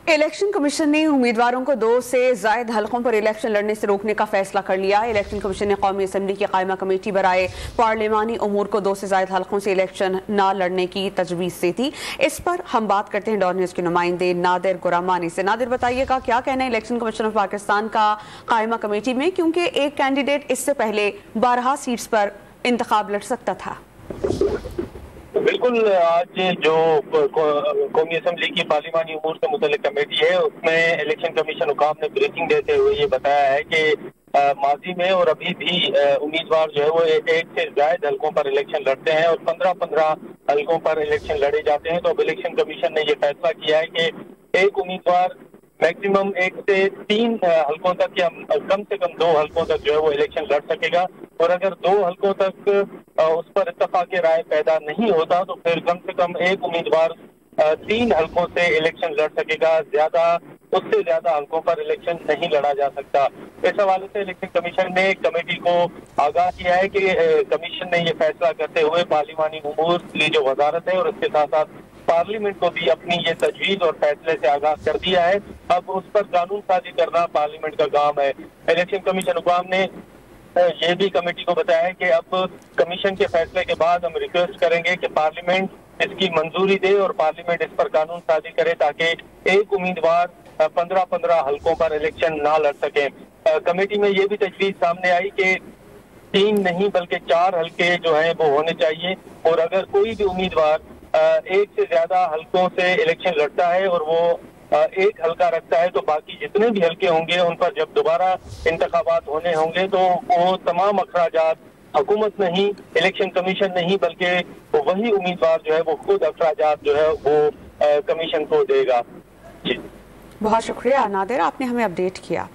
Election commission ने उम्मीदवारों को 2 से ज़ायद हलकों पर इलेक्शन लड़ने से रोकने का फैसला कर लिया। इलेक्शन कमीशन ने कौमी असम्बली की कायमा कमेटी बराए पार्लिमानी उमूर को 2 से ज़ायद हलकों से इलेक्शन न लड़ने की तजवीज़ दी थी। इस पर हम बात करते हैं डॉन न्यूज़ के नुमाइंदे नादिर गुरामानी से। नादिर, बताइएगा क्या कहना है इलेक्शन कमीशन ऑफ पाकिस्तान का कायमा कमेटी में, क्योंकि एक कैंडिडेट इससे पहले 12 सीट्स पर इंतखाब लड़ सकता था। बिल्कुल, आज जो कौमी असम्बली की पार्लिमानी उमूर से मुतल्लिक कमेटी है उसमें इलेक्शन कमीशन हुकाम ने ब्रीफिंग देते हुए ये बताया है कि माजी में और अभी भी उम्मीदवार जो है वो 1 से ज्यादा हलकों पर इलेक्शन लड़ते हैं और 15-15 हलकों पर इलेक्शन लड़े जाते हैं। तो अब इलेक्शन कमीशन ने ये फैसला किया है कि एक उम्मीदवार मैक्सिमम 1 से 3 हलकों तक या कम से कम 2 हलकों तक जो है वो इलेक्शन लड़ सकेगा, और अगर 2 हलकों तक उस पर इत्तफाक राय पैदा नहीं होता तो फिर कम से कम एक उम्मीदवार 3 हलकों से इलेक्शन लड़ सकेगा। उससे ज्यादा हलकों पर इलेक्शन नहीं लड़ा जा सकता। इस हवाले से इलेक्शन कमीशन ने कमेटी को आगाह किया है कि कमीशन ने ये फैसला करते हुए पार्लिमानी उमूर की जो वजारत है और उसके साथ साथ पार्लियामेंट को भी अपनी ये तजवीज और फैसले से आगाह कर दिया है। अब उस पर कानून साजी करना पार्लियामेंट का काम है। इलेक्शन कमीशन हुकाम ने ये भी कमेटी को बताया है कि अब कमीशन के फैसले के बाद हम रिक्वेस्ट करेंगे कि पार्लियामेंट इसकी मंजूरी दे और पार्लियामेंट इस पर कानून साजी करे ताकि एक उम्मीदवार 15-15 हलकों पर इलेक्शन ना लड़ सके। कमेटी में ये भी तजवीज सामने आई कि 3 नहीं बल्कि 4 हलके जो हैं वो होने चाहिए, और अगर कोई भी उम्मीदवार 1 से ज्यादा हलकों से इलेक्शन लड़ता है और वो 1 हल्का रखता है तो बाकी जितने भी हल्के होंगे उन पर जब दोबारा इंतखाबात होने होंगे तो वो तमाम अखराजात हुकूमत नहीं, इलेक्शन कमीशन नहीं, बल्कि वही उम्मीदवार जो है वो खुद अखराजात जो है वो कमीशन को देगा। जी, बहुत शुक्रिया नादिर, आपने हमें अपडेट किया।